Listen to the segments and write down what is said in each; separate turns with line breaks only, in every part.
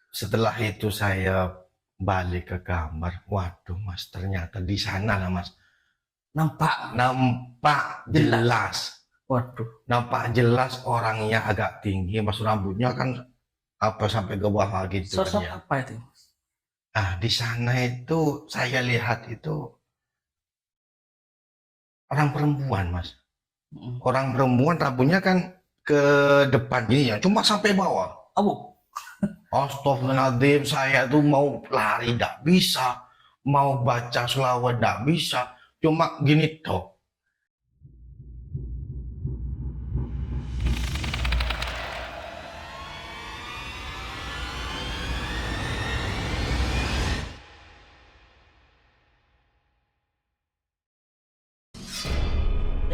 Setelah itu saya balik ke kamar. Waduh mas, ternyata di sana lah mas.
Nampak
Nampak
jelas.
jelas.
Waduh.
Nampak jelas orangnya agak tinggi mas. Rambutnya kan apa sampai ke bawah gitu kan
Sosok
ya.
apa itu?
Ah di sana itu saya lihat itu orang perempuan mas. Orang perempuan rambutnya kan ke depan gini ya. Cuma sampai bawah.
Oh,
Astagfirullahaladzim, saya tuh mau lari tidak bisa, mau baca selawat tidak bisa, cuma gini toh.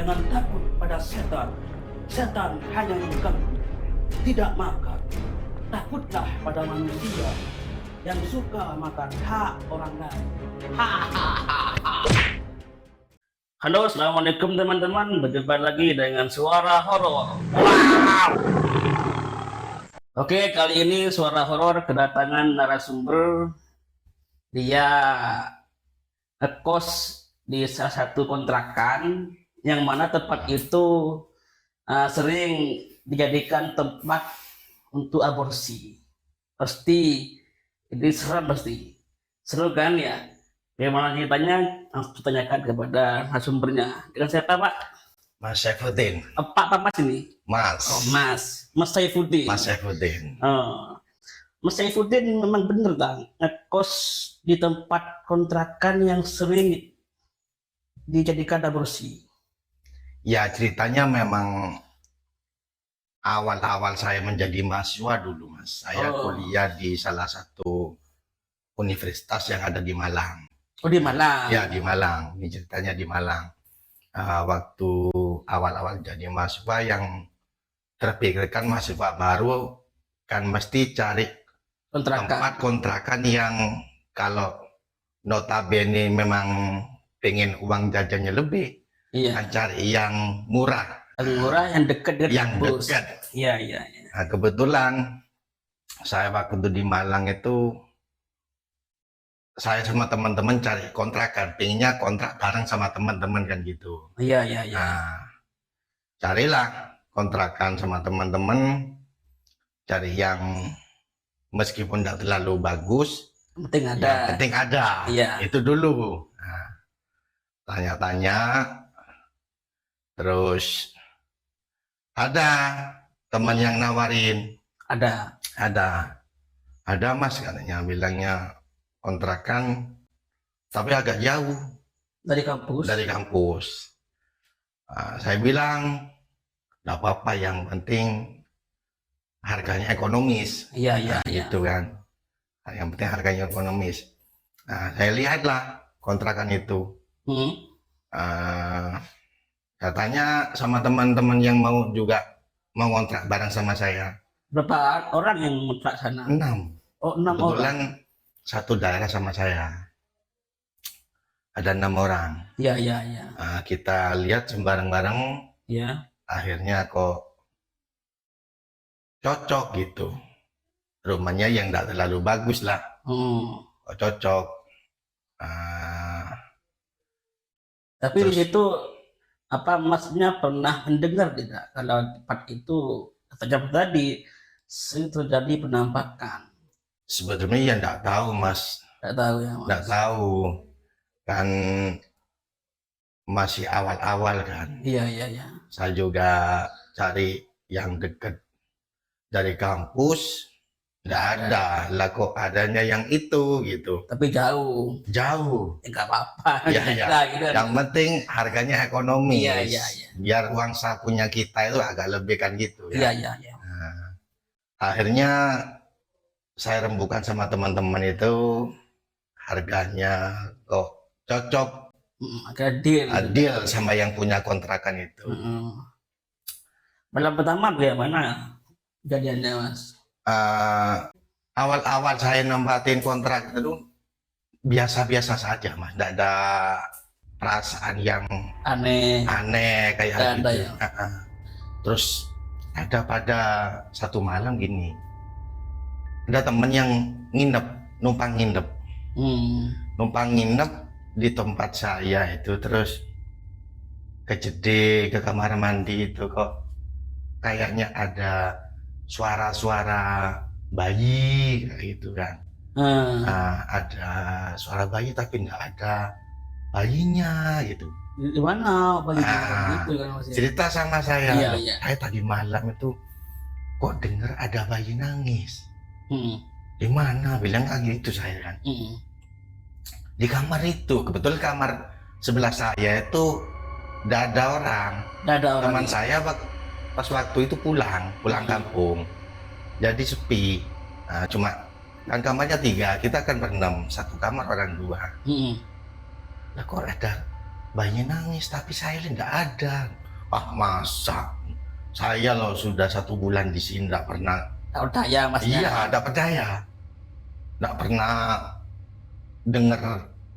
jangan takut pada setan. Setan hanya mengganggu, tidak makan. Takutlah pada manusia yang suka makan hak orang lain. Halo, assalamualaikum teman-teman. Berjumpa lagi dengan suara horor. Wow. Oke, kali ini suara horor kedatangan narasumber. Dia ngekos di salah satu kontrakan yang mana tempat itu sering dijadikan tempat untuk aborsi. Pasti ini serem, pasti seru kan ya? Bagaimana ceritanya? Langsung tanyakan kepada narasumbernya. Dengan siapa Pak?
Mas Saifuddin.
Pak apa Mas ini?
Mas.
Oh, Mas Saifuddin.
Mas Saifuddin.
Oh. Mas Saifuddin memang bener Bang, ngekos di tempat kontrakan yang sering dijadikan aborsi.
Ya ceritanya memang awal-awal saya menjadi mahasiswa dulu mas. Saya kuliah di salah satu universitas yang ada di Malang.
Oh di Malang?
Ya di Malang, ini ceritanya di Malang. Waktu awal-awal jadi mahasiswa yang terpikirkan mahasiswa baru kan mesti cari tempat kontrakan yang kalau notabene memang pengen uang jajannya lebih, kan cari yang murah.
Yang murah, yang dekat dengan kampus.
Iya. Nah, kebetulan saya waktu itu di Malang itu saya sama teman-teman cari kontrakan, pengennya kontrak bareng sama teman-teman kan gitu.
Iya.
Nah, carilah kontrakan sama teman-teman, cari yang meskipun tidak terlalu bagus,
penting ada.
Ya, penting ada.
Iya.
Itu dulu. Nah, tanya-tanya, terus ada teman yang nawarin. Ada mas katanya, bilangnya kontrakan, tapi agak jauh
dari
kampus. Nah, saya bilang, tidak apa-apa, yang penting harganya ekonomis.
Iya.
Gitu kan. Yang penting harganya ekonomis. Nah, saya lihatlah kontrakan itu. Katanya sama teman-teman yang mau kontrak bareng sama saya.
Berapa orang yang kontrak sana?
6.
Oh, 6
Kebetulan
orang.
Satu daerah sama saya. Ada 6 orang.
Iya.
Kita lihat bareng-bareng.
Iya.
Akhirnya kok cocok gitu. Rumahnya yang tidak terlalu bagus lah. Kok cocok.
Tapi di situ apa masnya pernah mendengar tidak kalau tempat itu katanya tadi sering terjadi penampakan?
Sebetulnya ya tidak tahu mas.
Tidak tahu ya mas.
Tidak tahu. Kan masih awal-awal kan.
Iya.
Saya juga cari yang dekat dari kampus. Tidak ada lah, kok adanya yang itu gitu.
Tapi jauh.
Enggak
apa-apa.
Ya. Yang penting harganya ekonomis.
Iya.
Biar uang sakunya kita itu agak lebih kan gitu ya.
Iya.
Nah, akhirnya saya rembukan sama teman-teman itu, harganya kok cocok. Deal sama yang punya kontrakan itu.
Malam pertama bagaimana kejadiannya mas?
Awal-awal saya nempatin kontrak itu biasa-biasa saja mas, tidak ada perasaan yang aneh kayak gitu ya. Terus ada pada satu malam gini, ada temen yang nginep, numpang nginep. Numpang nginep di tempat saya itu, terus ke kamar mandi itu kok kayaknya ada suara-suara bayi kayak gitu kan. Ada suara bayi tapi nggak ada bayinya gitu.
Di mana bayi gitu kan Mas?
Cerita sama saya,
Iya,
"Loh,
iya.
saya tadi malam itu kok dengar ada bayi nangis." Di mana? Bilang gitu saya kan. Di kamar itu, kebetulan kamar sebelah saya itu nggak ada orang.
Nggak ada orang.
Teman saya pas waktu itu pulang kampung, jadi sepi. Nah, cuma kan kamarnya 3, kita kan berenam, satu kamar orang 2. Lah kok ada bayi nangis tapi saya nggak ada. Masa saya loh sudah 1 bulan di sini nggak pernah.
Tak percaya Mas?
Iya, nggak percaya, nggak pernah dengar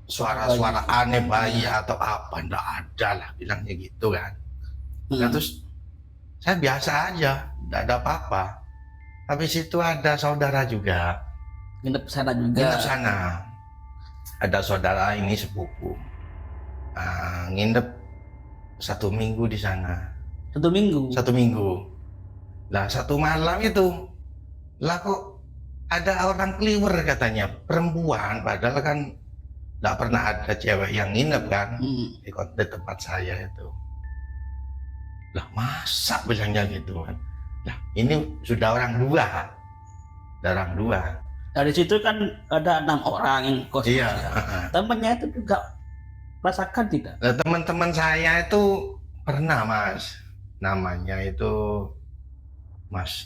suara-suara aneh bayi atau apa, nggak ada lah, bilangnya gitu kan. Nah, terus saya biasa aja, nggak ada apa-apa. Habis itu ada saudara juga
Nginep sana juga.
nginep sana, ada saudara ini sepupu, nginep 1 minggu di sana.
1 minggu.
1 minggu. Lah 1 malam itu, lah kok ada orang keliwer katanya, perempuan, padahal kan nggak pernah ada cewek yang nginep kan di tempat saya itu. Lah masa bilangnya gitu kan. Lah ini sudah orang 2. Ada orang 2.
Dari situ kan ada 6 orang yang kos.
Iya.
Temennya itu juga rasakan tidak?
Nah, teman-teman saya itu pernah Mas, namanya itu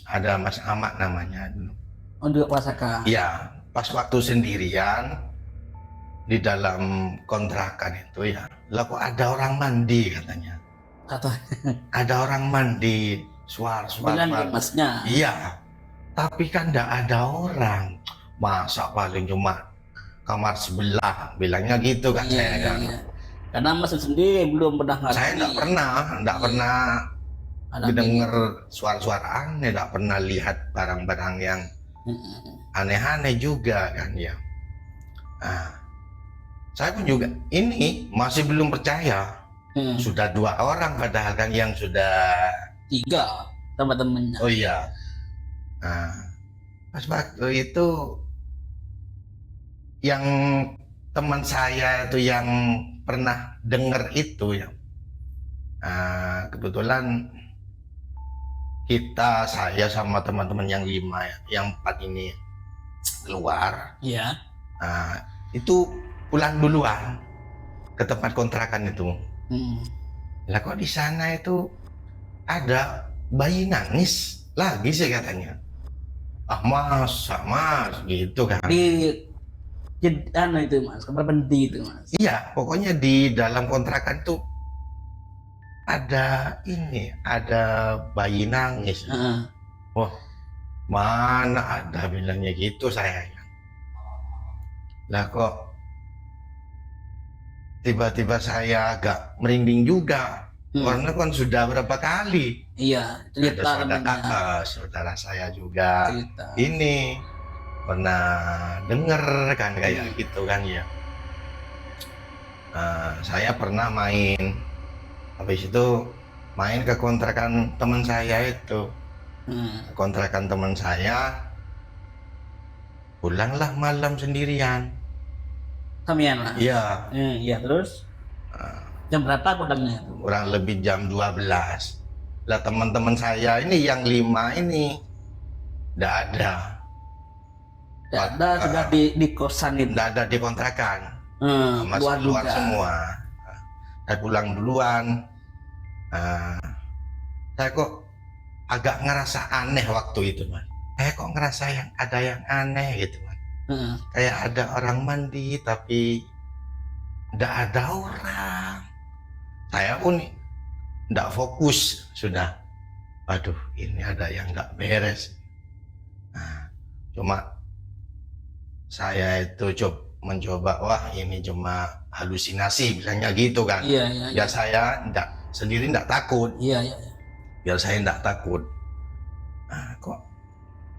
ada Mas Ahmad namanya dulu.
Oh, juga rasakan.
Iya, pas waktu sendirian di dalam kontrakan itu ya, lah kok ada orang mandi katanya. Ada orang mandi, suara-suara.
Bilang Masnya.
Iya, tapi kan enggak ada orang. Masa paling cuma kamar sebelah, bilangnya gitu kan.
Iya,
saya kan.
iya. Karena Mas sendiri belum pernah ngerti.
Saya enggak pernah mendengar suara-suara aneh, enggak pernah lihat barang-barang yang aneh-aneh juga kan ya. Nah, saya pun juga ini masih belum percaya. Sudah 2 orang padahal kan yang sudah
3 teman-temannya.
Oh iya. Nah, pas waktu itu yang teman saya itu yang pernah dengar itu ya, kebetulan saya sama teman-teman yang 5 yang 4 ini keluar.
Iya.
Itu pulang duluan ke tempat kontrakan itu. Lah kok di sana itu ada bayi nangis lagi sih katanya. Masa Mas gitu kan.
Di itu Mas, kamar mandi itu Mas.
Iya, pokoknya di dalam kontrakan tuh ada bayi nangis. Wah, mana ada bilangnya gitu saya. Lah kok tiba-tiba saya agak merinding juga. Karena kan sudah berapa kali.
Iya, cerita
saudara saya juga
cerita.
Ini pernah denger kan kayak gitu kan ya. Saya pernah main, habis itu main ke kontrakan teman saya itu. Kontrakan teman saya, pulanglah malam sendirian.
Samian lah.
Iya.
Iya, terus jam berapa pulangnya?
Kurang lebih jam 12. Lah teman-teman saya ini yang 5 ini nggak ada.
Nggak ada, sudah di kosan itu.
Nggak ada di kontrakan. Masih keluar semua. Saya pulang duluan. Saya kok agak ngerasa aneh waktu itu, Mas. Saya kok ngerasa ada yang aneh gitu, Mas. Kayak ada orang mandi tapi nggak ada orang. Saya pun nggak fokus sudah. Aduh, ini ada yang nggak beres. Cuma saya itu mencoba, wah ini cuma halusinasi, bilangnya gitu kan.
Iya.
Biar saya sendiri nggak takut.
Iya.
Biar saya nggak takut.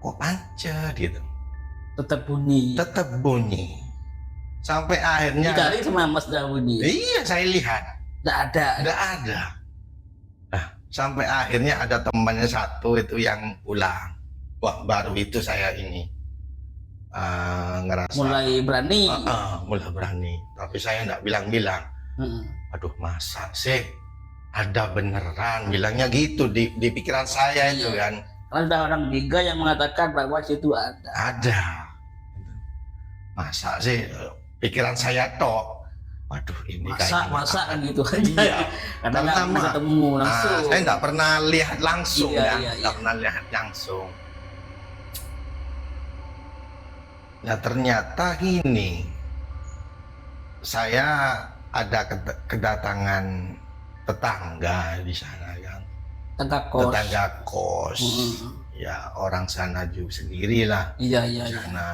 Kok pancet gitu.
Tetap bunyi.
tetap bunyi. Sampai akhirnya,
Dicari sama Mas dah bunyi.
iya saya lihat,
Nggak ada.
nggak ada. Nah, sampai akhirnya ada temannya satu itu yang pulang. Wah, baru itu saya ini ngerasa
Mulai berani.
mulai berani. Tapi saya nggak bilang-bilang.
Heeh.
Aduh, masa sih ada beneran, bilangnya gitu di pikiran saya itu
Iya.
kan.
Ada orang tiga yang mengatakan bahwa situ ada.
Ada. Masa sih pikiran saya tok. Waduh, ini kayak
Masa
gimana?
gitu aja.
Iya.
Karena nggak
Pertama,
pernah ketemu langsung.
saya nggak pernah lihat langsung
Iya,
ya,
iya,
nggak
iya.
pernah lihat langsung. Nah ternyata gini, saya ada kedatangan tetangga di sana kan,
Tengah kos.
tetangga kos, ya orang sana juga sendirilah
Iya,
di
iya, iya.
sana.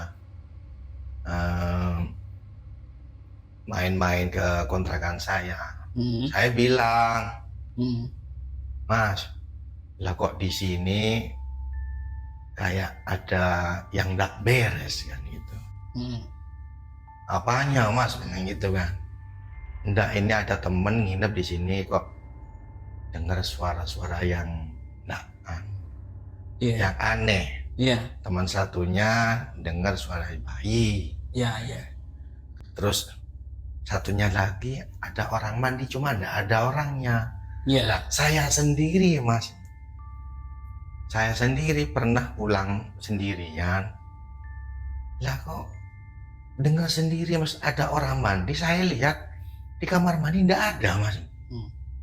Main-main ke kontrakan saya. Saya bilang, Mas, lah kok di sini kayak ada yang nggak beres kan gitu. Apanya Mas, bilang gitu kan. Nggak, ini ada temen nginep di sini kok dengar suara-suara yang nggak
Iya.
yang aneh.
Iya.
Teman satunya dengar suara bayi.
Iya, iya.
Terus satunya lagi ada orang mandi cuma nggak ada orangnya.
Iya.
Lah, saya sendiri Mas. Saya sendiri pernah pulang sendirian. Lah kok dengar sendiri Mas ada orang mandi. Saya lihat di kamar mandi nggak ada Mas.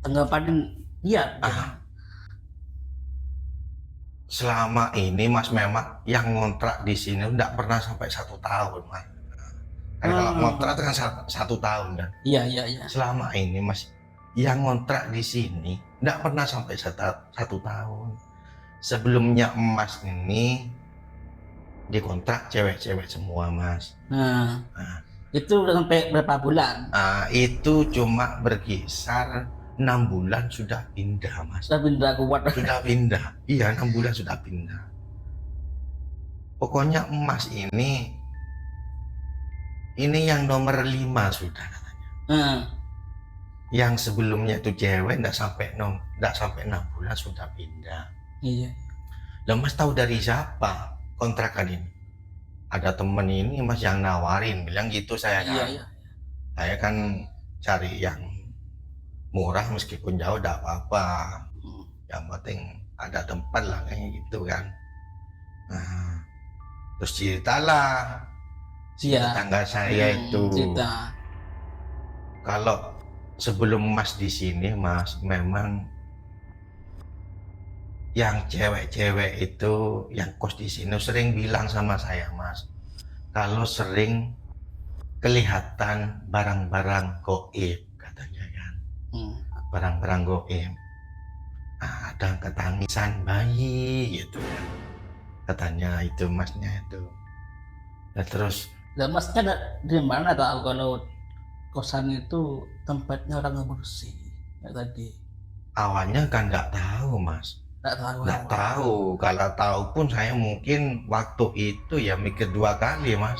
Tanggapan iya.
Selama ini Mas memang yang ngontrak di sini nggak pernah sampai 1 tahun Mas. Kan kalau ngontrak itu kan 1 tahun kan.
Iya, iya, iya.
Selama ini Mas yang ngontrak di sini nggak pernah sampai 1 tahun. Sebelumnya Mas ini dikontrak cewek-cewek semua Mas.
Nah, itu udah sampai berapa bulan?
Itu cuma berkisar 6 bulan sudah pindah Mas.
Sudah pindah kuat.
Sudah pindah. Iya, 6 bulan sudah pindah. Pokoknya Mas ini yang nomor 5 sudah katanya. Yang sebelumnya itu cewek nggak sampai 6 bulan sudah pindah.
Iya.
Lah Mas tahu dari siapa kontrakan ini? Ada temen ini Mas yang nawarin, bilang gitu saya kan.
Iya, iya.
Saya kan cari yang murah meskipun jauh tidak apa-apa. Yang penting ada tempat lah kayak gitu kan. Nah, terus ceritalah si
Iya.
tetangga saya itu.
Cerita.
Kalau sebelum Mas di sini Mas memang yang cewek-cewek itu yang kos di sini sering bilang sama saya Mas, kalau sering kelihatan barang-barang goib katanya kan. Barang-barang goib. Ada ketangisan bayi gitu kan. Katanya itu Masnya itu. Nah terus
Lah Masnya di mana tahu kalau kosan itu tempatnya orang bersih ya tadi?
awalnya kan nggak tahu Mas.
Nggak tahu.
Nggak tahu. Kalau tahu pun saya mungkin waktu itu ya mikir 2 kali Mas.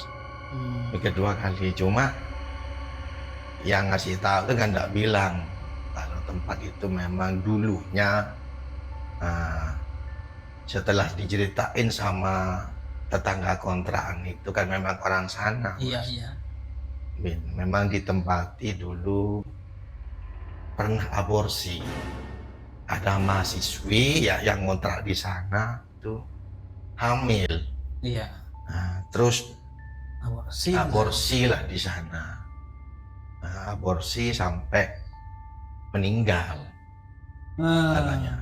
Mikir 2 kali. Cuma yang ngasih tahu itu kan nggak bilang kalau tempat itu memang dulunya setelah diceritain sama tetangga kontrakan itu kan memang orang sana.
Iya, iya.
Memang ditempati dulu pernah aborsi. Ada mahasiswi ya yang ngontrak di sana itu hamil.
Iya.
Terus
Aborsi.
aborsi lah di sana. Aborsi sampai meninggal katanya.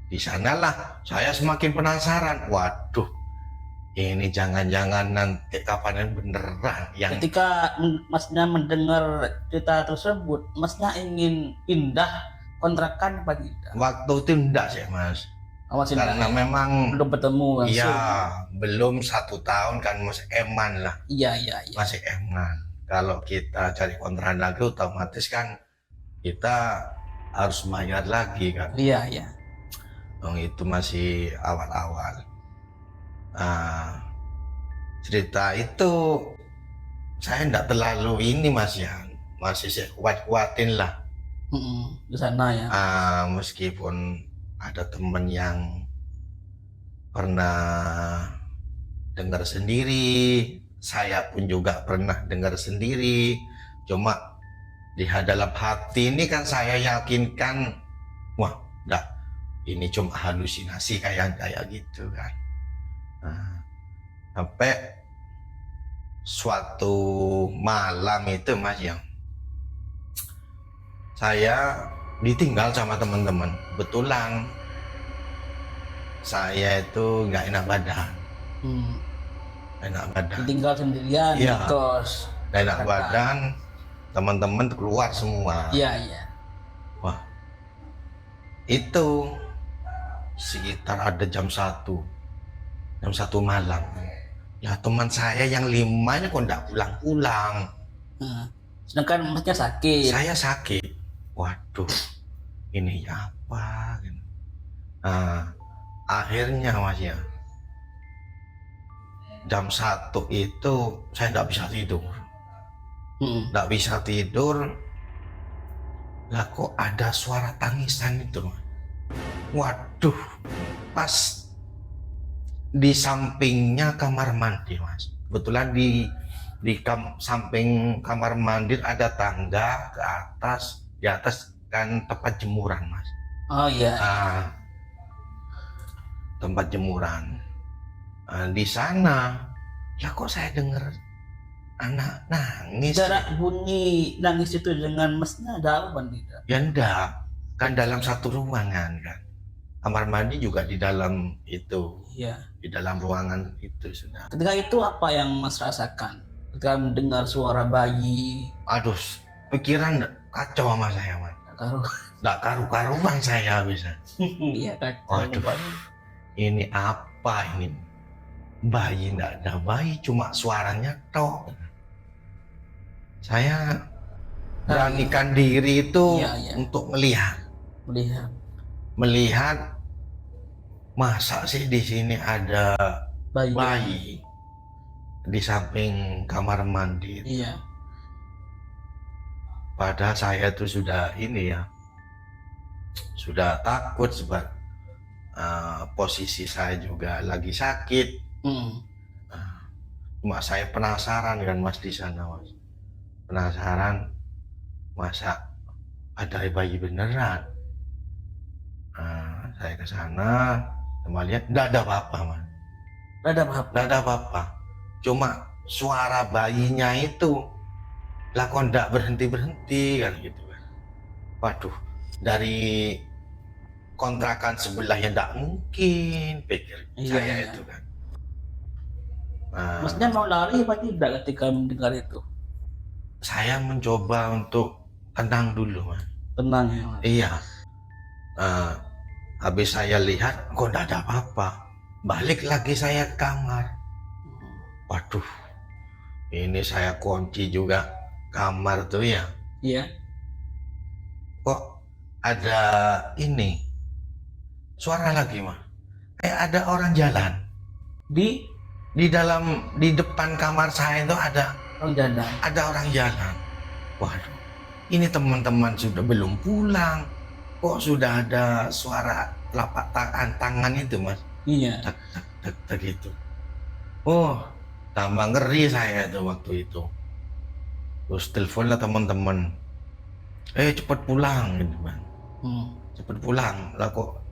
Di sanalah saya semakin penasaran. Waduh, ini jangan-jangan nanti kapan beneran yang
Ketika Masnya mendengar cerita tersebut, Masnya ingin pindah kontrakan apa tidak?
waktu itu enggak sih Mas. Karena memang
belum bertemu langsung.
iya belum 1 tahun kan masih eman lah.
Iya, iya, iya.
Masih eman. Kalau kita cari kontrakan lagi otomatis kan kita harus bayar lagi kan.
Iya, iya.
Itu masih awal-awal. cerita itu saya enggak terlalu ini Mas ya, masih saya kuat-kuatin lah.
Di sana ya.
Meskipun ada temen yang pernah dengar sendiri, saya pun juga pernah dengar sendiri. Cuma di dalam hati ini kan saya yakinkan, wah, enggak, ini cuma halusinasi kayak gitu kan. Sampai suatu malam itu Mas yang saya ditinggal sama teman-teman. Kebetulan saya itu nggak enak badan. Enak badan.
Tinggal sendirian di
Iya.
kos.
Nggak enak badan. Teman-teman keluar semua.
Iya, iya.
Wah, itu sekitar ada jam 1 malam. Ya teman saya yang 5 ini kok nggak pulang-pulang.
Sedangkan masnya sakit.
Saya sakit. Waduh, ini apa? Akhirnya Mas ya, jam 1 itu saya nggak bisa tidur. Nggak bisa tidur. Lah kok ada suara tangisan itu Mas. Waduh, pas di sampingnya kamar mandi Mas. Kebetulan di samping kamar mandi ada tangga ke atas. Di atas kan tempat jemuran Mas.
Oh iya.
Tempat jemuran. Di sana, ya kok saya dengar anak nangis.
Jarak bunyi nangis itu dengan masnya ada apa tidak?
Ya enggak, kan dalam satu ruangan kan. Kamar mandi juga di dalam itu.
Iya.
Di dalam ruangan itu sudah.
Ketika itu apa yang Mas rasakan? Ketika mendengar suara bayi.
Aduh, pikiran kacau sama saya Mas. Nggak karu-karuan saya bisa.
Iya kacau.
Waduh, ini apa ini? Bayi, nggak ada bayi, cuma suaranya tok. Saya beranikan diri itu untuk melihat masa sih di sini ada bayi di samping kamar mandi.
Iya.
Padahal saya tuh sudah ini ya, sudah takut sebab posisi saya juga lagi sakit. Cuma saya penasaran kan Mas di sana Mas. Penasaran masa ada bayi beneran. Saya ke sana, sama lihat enggak ada apa-apa Mas. Enggak ada apa-apa. Cuma suara bayinya itu lah kok enggak berhenti kan gitu kan. Waduh, dari kontrakan sebelah ya enggak mungkin pikir saya itu kan.
Maksudnya mau lari apa tidak ketika mendengar itu?
Saya mencoba untuk tenang dulu Mas.
Tenang ya Mas.
Iya. Habis saya lihat kok enggak ada apa-apa. Balik lagi saya ke kamar. Waduh, ini saya kunci juga kamar tuh ya.
Iya.
Kok ada ini suara lagi Mas. Kayak ada orang jalan. Di depan kamar saya itu ada
orang jalan.
Ada orang jalan. Waduh, ini teman-teman sudah belum pulang. Kok sudah ada suara telapak tangan itu Mas.
Iya.
Tak gitu. Oh, tambah ngeri saya tuh waktu itu. Terus teleponlah teman-teman. Cepat pulang gitu Bang. Cepat pulang. Lah kok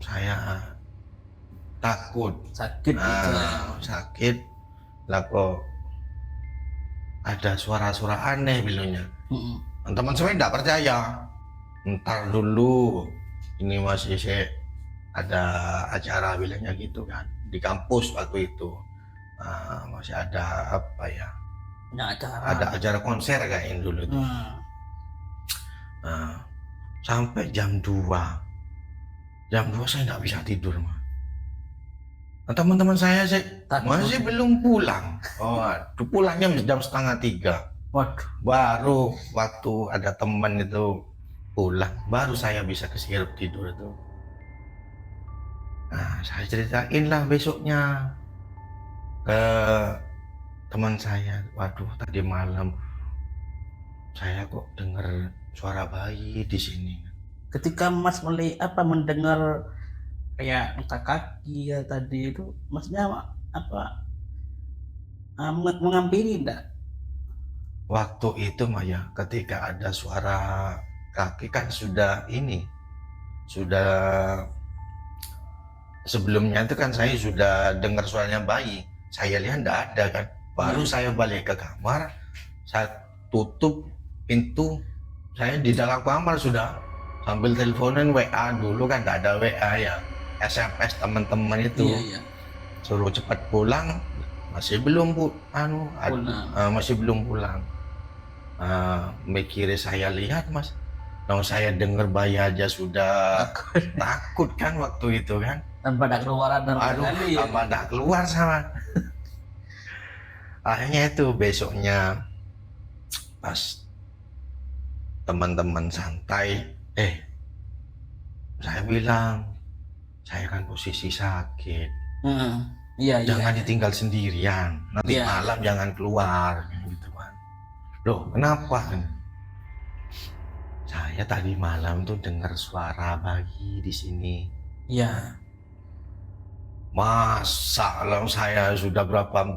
saya takut.
Sakit gitu ya.
Sakit. Lah kok ada suara-suara aneh bilangnya. Teman saya tidak percaya. Ntar dulu, ini masih ada acara bilangnya gitu kan di kampus waktu itu. Masih ada apa ya? Ada acara konser kayaknya dulu itu. Sampai jam 2 saya nggak bisa tidur Mas. Teman-teman saya masih belum pulang. Pulangnya jam 2:30.
Waduh.
Baru waktu ada teman itu pulang, baru saya bisa kesirup tidur itu. Saya ceritain lah besoknya. ke teman saya, waduh tadi malam saya kok dengar suara bayi di sini.
Ketika Mas mendengar kayak angkat kaki ya tadi itu, Masnya apa menghampiri enggak?
Waktu itu mah ya, ketika ada suara kaki kan sudah sebelumnya itu kan saya sudah dengar suaranya bayi. Saya lihat enggak ada kan. Baru saya balik ke kamar, saya tutup pintu, saya di dalam kamar sudah sambil teleponan WA dulu kan, enggak ada WA ya. SMS teman-teman itu.
Iya.
Suruh cepat pulang, masih belum masih belum pulang. Mikirnya saya lihat Mas, kalau saya dengar bayi aja sudah takut kan waktu itu kan.
Tanpa ada keluaran dan
Tanpa ada keluar sama. Akhirnya itu besoknya pas teman-teman santai, saya bilang, saya kan posisi sakit.
Iya.
Jangan ditinggal sendirian. Nanti
Iya.
malam jangan keluar gitu kan. Loh, kenapa? Saya tadi malam tuh dengar suara bayi di sini.
Iya.
Masa lah saya sudah berapa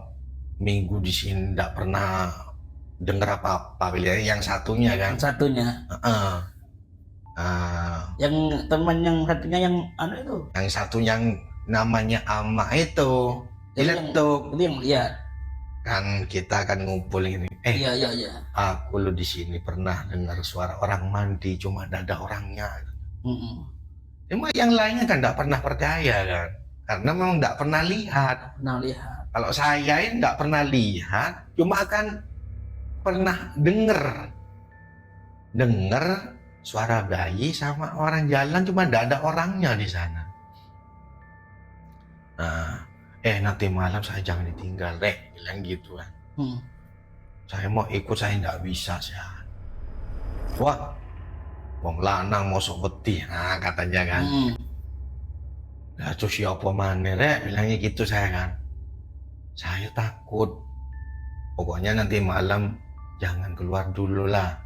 minggu di sini tidak pernah dengar apa-apa. Yang satunya kan.
Yang satunya. Yang teman yang satunya yang itu.
Yang satu yang namanya Ama itu diletuk.
Itu yang lihat.
Kan kita akan ngumpul ini.
Iya.
Aku lo di sini pernah dengar suara orang mandi, cuma ada orangnya. Cuma yang lainnya kan tidak pernah percaya kan, karena memang tidak pernah lihat. Kalau saya ini tidak pernah lihat, cuma akan pernah dengar suara bayi sama orang jalan, cuma tidak ada orangnya di sana. Nah, nanti malam saya jangan ditinggal, bilang gitu kan. Saya mau ikut, saya tidak bisa sih. Wah, wong lanang mosok wedi, katanya kan. Lah terus siapa mana, bilangnya gitu saya kan. Saya takut. Pokoknya nanti malam jangan keluar dulu lah.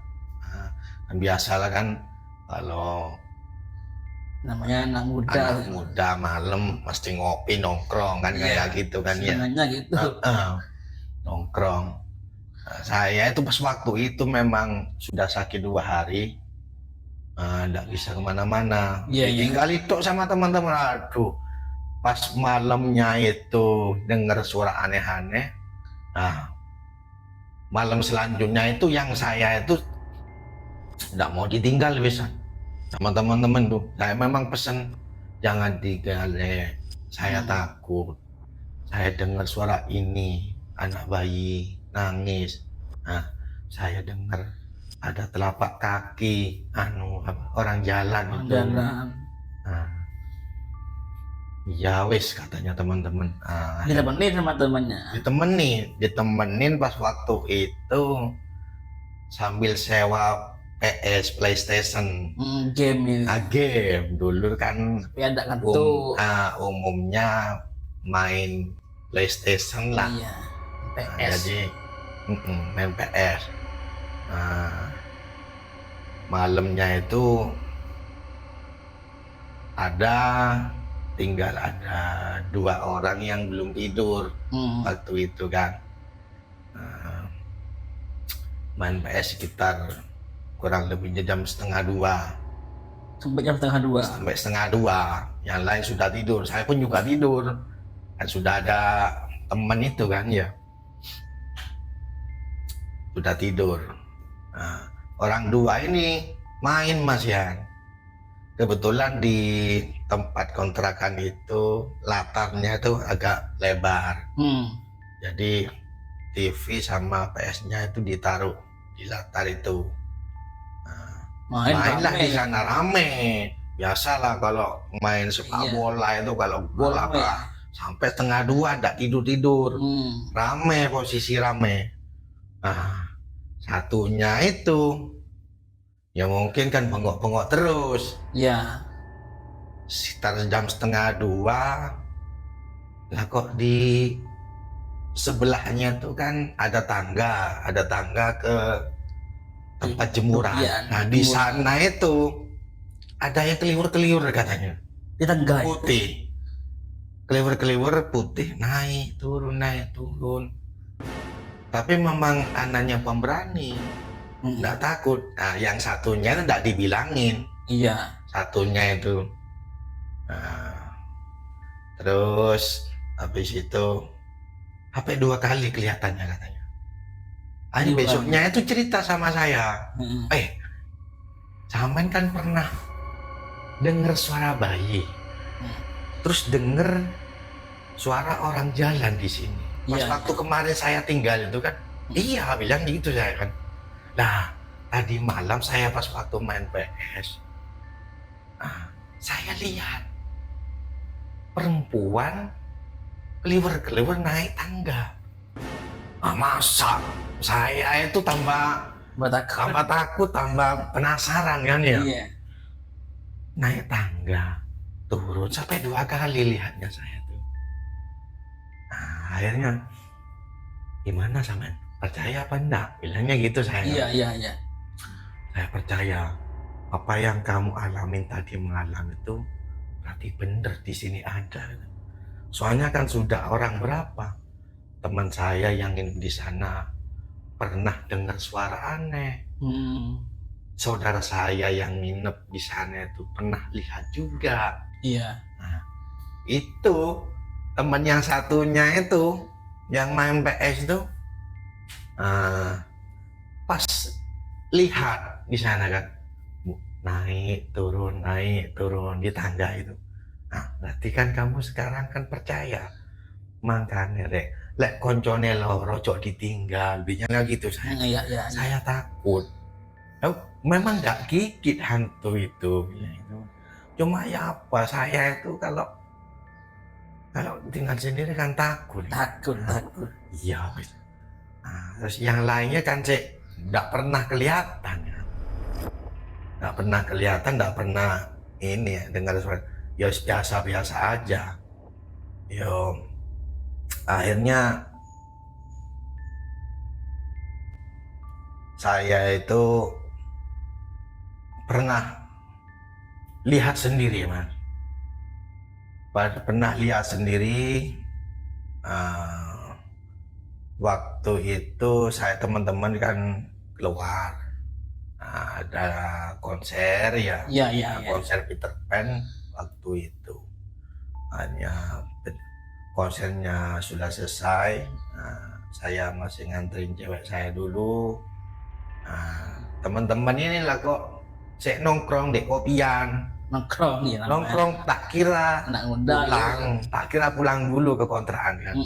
Kan biasalah kan kalau
namanya anak
muda malam mesti ngopi nongkrong kan, kayak gitu kan ya.
Gitu.
Nongkrong. Saya itu pas waktu itu memang sudah sakit 2 hari, nggak bisa kemana-mana. Tinggal itu sama teman-teman. Aduh, pas malamnya itu dengar suara aneh-aneh. Nah, malam selanjutnya itu yang saya itu nggak mau ditinggal bisa sama teman-teman tuh. Saya memang pesan jangan tinggal, saya takut. Saya dengar suara ini, anak bayi nangis. Nah, saya dengar ada telapak kaki orang jalan itu. Ya wis katanya teman-teman.
Ditemenin sama temannya.
Ditemenin pas waktu itu sambil sewa PS PlayStation.
Game
dulu kan.
Tapi ada kartu.
Umumnya main PlayStation lah.
Iya. PS.
Jadi main PS. Malamnya itu tinggal ada 2 orang yang belum tidur waktu itu kan. Main PS sekitar kurang lebihnya jam 1:30.
Sampai jam 1:30.
Sampai 1:30. Yang lain sudah tidur. Saya pun juga tidur. Kan sudah ada teman itu kan ya. Sudah tidur. Orang 2 ini main Mas Yan. Kebetulan di tempat kontrakan itu latarnya itu agak lebar. Jadi TV sama PS-nya itu ditaruh di latar itu. Mainlah di sana rame. Biasalah kalau main sepak bola itu, kalau bola sampai 1:30 enggak tidur. Rame, posisi rame. Satunya itu ya mungkin kan bengok-bengok terus.
Iya.
Sekitar jam 1:30 lah kok di sebelahnya tuh kan ada tangga ke tempat jemuran.
Iya,
Nah, di
jemuran.
sana itu ada yang keliwur-keliwur katanya.
Di tangga.
Putih. Keliwur-keliwur putih naik turun. Tapi memang anaknya pemberani, nggak takut. Nah, yang satunya nggak dibilangin.
Iya.
Satunya itu. Nah, terus habis itu sampai 2 kali kelihatannya katanya. Ayo besoknya itu cerita sama saya. Sampean kan pernah dengar suara bayi, terus dengar suara orang jalan di sini. Pas waktu kemarin saya tinggal itu kan, iya bilang gitu saya kan. Nah, tadi malam saya pas waktu main PS, saya lihat perempuan keliwer-keliwer naik tangga. Masa saya itu tambah takut, tambah penasaran kan ya.
Iya.
Naik tangga, turun sampai 2 kali lihatnya saya tuh. Nah, akhirnya gimana sampean? Percaya apa enggak? Bilangnya gitu saya.
Iya.
Saya percaya. Apa yang kamu alamin tadi malam itu berarti bener di sini ada. Soalnya kan sudah orang berapa teman saya yang di sana pernah dengar suara aneh. Saudara saya yang nginep di sana itu pernah lihat juga.
Iya.
Nah, itu teman yang satunya itu yang main PS itu pas lihat di sana kan naik turun di tangga itu. Nah, berarti kan kamu sekarang kan percaya. Makanya lek koncone loro cok ditinggal, biasanya gitu saya.
Iya.
Saya takut. Memang nggak gigit hantu itu. Cuma ya apa, saya itu kalau tinggal sendiri kan takut. Iya. Nah, terus yang lainnya kan nggak pernah kelihatan. Nggak pernah ini ya, dengar suara. Ya biasa-biasa aja. Yo, akhirnya saya itu pernah lihat sendiri, Mas. Pernah lihat sendiri waktu itu saya teman-teman kan keluar. Ada konser ya. Konser Peter Pan waktu itu. Hanya konsernya sudah selesai. Saya masih nganterin cewek saya dulu. Teman-teman ini lah kok nongkrong di kopian. Nongkrong tak kira pulang. Tak kira pulang dulu ke kontrakan kan.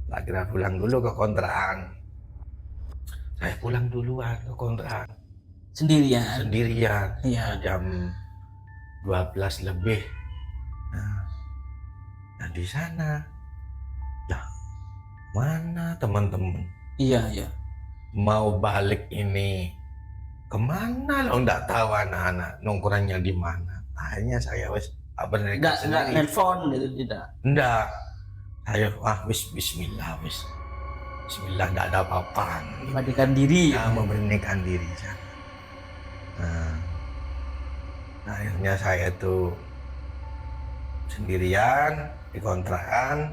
Tak kira pulang dulu ke kontrakan. Saya pulang duluan ke kontrakan. Sendirian.
Iya.
Jam 12 lebih. Nah, di sana. Lah, mana teman-teman?
Iya.
Mau balik ini kemana lo nggak tahu anak-anak nongkrongnya di mana. Akhirnya saya
nggak nelfon gitu tidak.
Enggak. Saya bismillah nggak ada apa-apa.
Memberanikan diri.
Memberanikan diri. Nah, akhirnya saya tuh sendirian di kontrakan,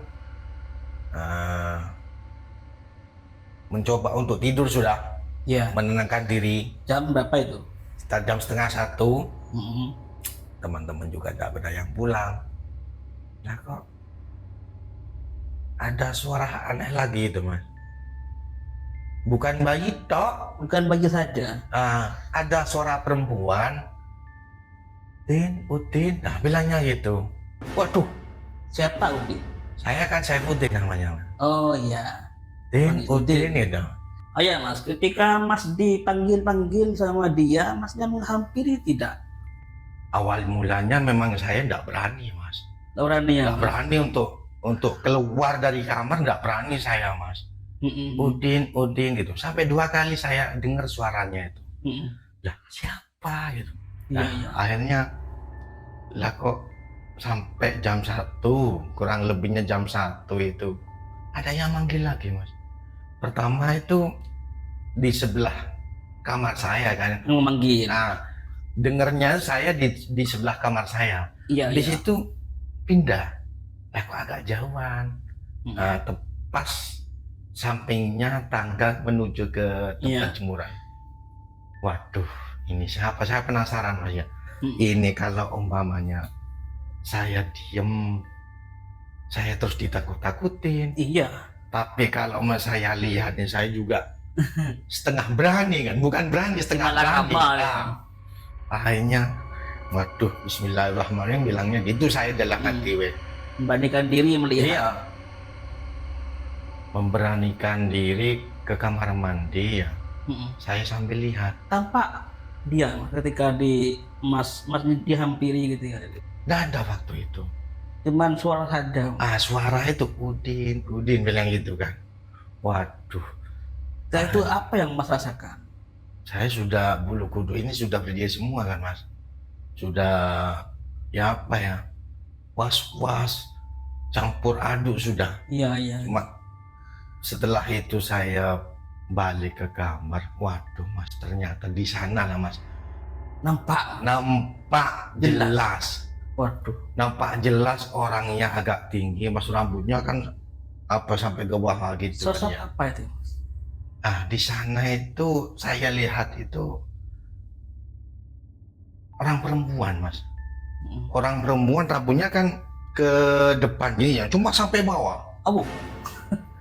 mencoba untuk tidur sudah. Menenangkan diri.
Jam berapa itu?
Sekitar jam 12:30. Teman-teman juga tidak ada yang pulang. Nah, kok ada suara aneh lagi itu, Mas. Bukan bayi tok.
Bukan bayi saja.
Ada suara perempuan. Udin. Nah, bilangnya gitu. Waduh.
Siapa Udin?
Saya kan Saifuddin namanya.
Oh iya.
Udin itu.
Oh ya Mas, ketika Mas dipanggil sama dia, Masnya menghampiri tidak?
Awal mulanya memang saya tidak berani, Mas.
Nggak
berani untuk keluar dari kamar, nggak berani saya, Mas. Udin gitu. Sampai 2 kali saya dengar suaranya itu. Lah, siapa gitu. Nah, akhirnya lah kok sampai jam 1, kurang lebihnya jam 1 itu ada yang manggil lagi mas. Pertama itu di sebelah kamar saya kan.
Yang memanggil.
Nah, dengernya saya di sebelah kamar saya.
Iya,
Di
iya.
situ pindah. Kok agak jauhan.
Hmm.
Tepas sampingnya tangga menuju ke tempat
Iya.
jemuran. Waduh, ini siapa? Saya penasaran mas ya.
Hmm.
Ini kalau umpamanya saya diem, saya terus ditakut-takutin.
Iya.
Tapi kalau mas saya lihat nih, saya juga setengah berani kan, bukan berani, setengah
Malah
berani.
kamal, ya.
Nah, akhirnya, waduh, Bismillahirrahmanirrahim bilangnya gitu saya dalam hati weh.
Membandingkan diri melihat.
Iya. Memberanikan diri ke kamar mandi ya.
Hmm.
Saya sambil lihat.
Tampak dia ketika di mas dihampiri gitu ya.
Nggak ada waktu itu.
Cuman suara saja.
Suara itu Udin bilang gitu kan. Waduh.
Nah, itu apa yang mas rasakan?
Saya sudah bulu kuduk ini sudah berdiri semua kan mas. Sudah ya apa ya, was-was, campur aduk sudah.
Iya, iya.
Setelah itu saya balik ke kamar. Waduh mas, ternyata di sana lah mas.
Nampak
Jelas.
Waduh.
Nampak jelas orangnya agak tinggi mas, rambutnya kan apa sampai ke bawah gitu
Sosok
kan ya.
apa itu?
Di sana itu saya lihat itu orang perempuan mas. Orang perempuan rambutnya kan ke depan gini ya, cuma sampai bawah.
Abu.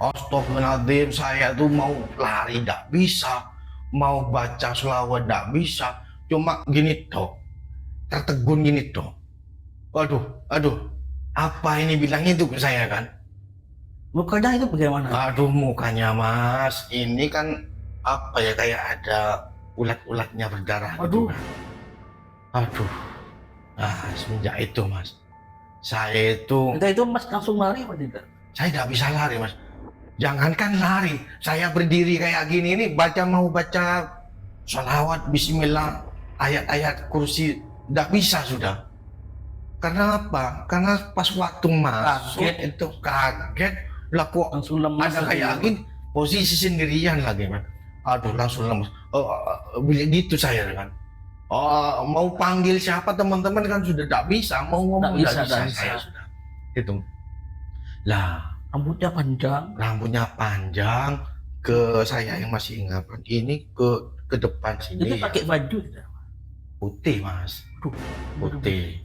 Astagfirullahaladzim, saya tuh mau lari tidak bisa, mau baca selawat tidak bisa, cuma gini toh, tertegun gini toh. Waduh, apa ini bilangnya itu ke saya kan?
Mukanya itu bagaimana?
Aduh, mukanya mas, ini kan apa ya, kayak ada ulat-ulatnya berdarah gitu kan. Aduh, semenjak itu mas, saya itu
mas langsung lari apa tidak?
Saya tidak bisa lari mas. Jangankan lari, saya berdiri kayak gini ini mau baca sholawat, bismillah, ayat-ayat kursi, tidak bisa sudah. Karena apa? Karena pas waktu masuk itu kaget, lah kok
langsung lemas.
Ada kayak gini, posisi sendirian lagi mas. Aduh, langsung lemas. Gitu saya kan. Mau panggil siapa teman-teman kan sudah tidak bisa, mau ngomong tidak bisa. Saya sudah. Itu. Lah, rambutnya panjang ke saya yang masih ingat ini ke depan sini.
Itu pakai baju
putih mas, putih.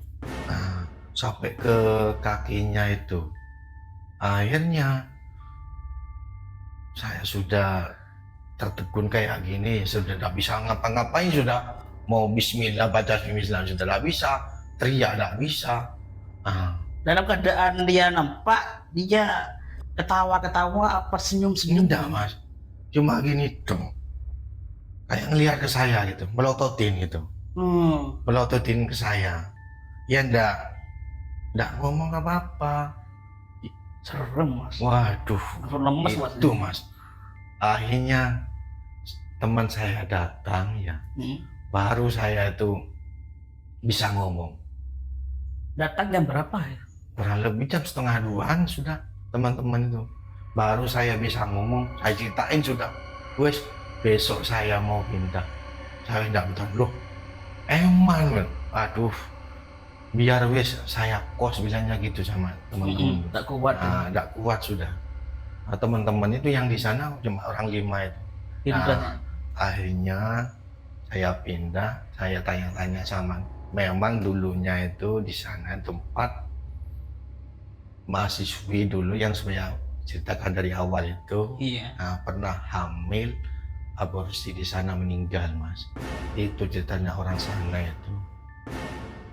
Sampai ke kakinya itu. Akhirnya saya sudah tertegun kayak gini, sudah tidak bisa ngapa-ngapain, sudah mau bismillah, baca bismillah sudah tidak bisa, teriak tidak bisa.
Dalam keadaan dia nampak, dia ketawa-ketawa apa senyum-senyum?
Enggak mas, cuma gini dong, kayak ngelihat ke saya gitu, melototin gitu. Melototin ke saya. Ya enggak ngomong apa-apa.
Serem mas.
Waduh,
lemes
itu mas. Akhirnya teman saya datang ya, baru saya itu bisa ngomong.
Datang jam berapa ya?
Kurang lebih jam 1:30 sudah teman-teman itu. Baru saya bisa ngomong, saya ceritain sudah. Wes, besok saya mau pindah. Saya tidak betul loh. Emang, aduh, biar wes saya kos bilangnya gitu sama teman-teman.
Tak kuat.
Tidak kuat sudah. Teman-teman itu yang di sana cuma orang 5 itu. Akhirnya saya pindah, saya tanya-tanya sama, memang dulunya itu di sana tempat mahasiswi dulu yang saya ceritakan dari awal itu. Pernah hamil, aborsi di sana, meninggal mas. Itu ceritanya orang sana itu.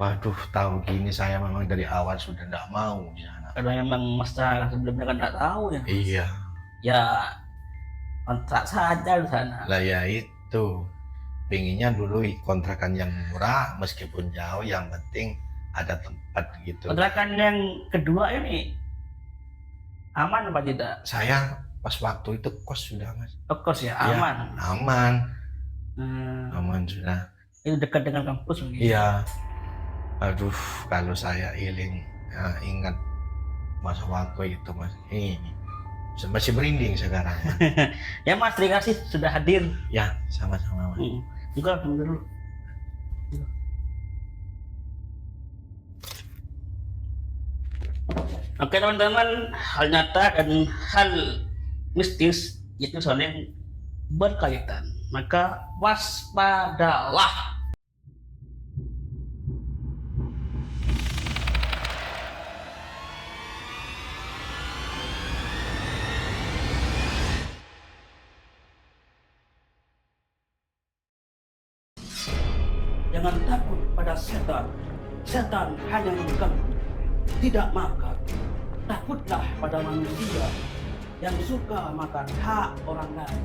Waduh, tahu gini saya memang dari awal sudah tidak mau di sana.
Karena memang masalah sebelumnya kan tidak tahu ya.
Iya.
Ya kontrak saja di sana.
Lah ya itu, pengennya dulu kontrakan yang murah meskipun jauh, yang penting ada tempat gitu.
Kontrakan yang kedua ini aman apa tidak?
Saya pas waktu itu kos sudah mas.
Kos ya, aman.
Ya, aman. Aman sudah.
Itu dekat dengan kampus mungkin.
Iya. Aduh, kalau saya ingat masa waktu itu mas, ini Masih merinding sekarang.
Ya Mas, terima kasih sudah hadir.
Ya, sama-sama Mas.
Juga dulu. Oke teman-teman, hal nyata dan hal mistis itu saling berkaitan. Maka waspadalah. Jangan takut pada setan. Setan hanya mengganggu, tidak makan. Takutlah pada manusia yang suka makan hak orang lain.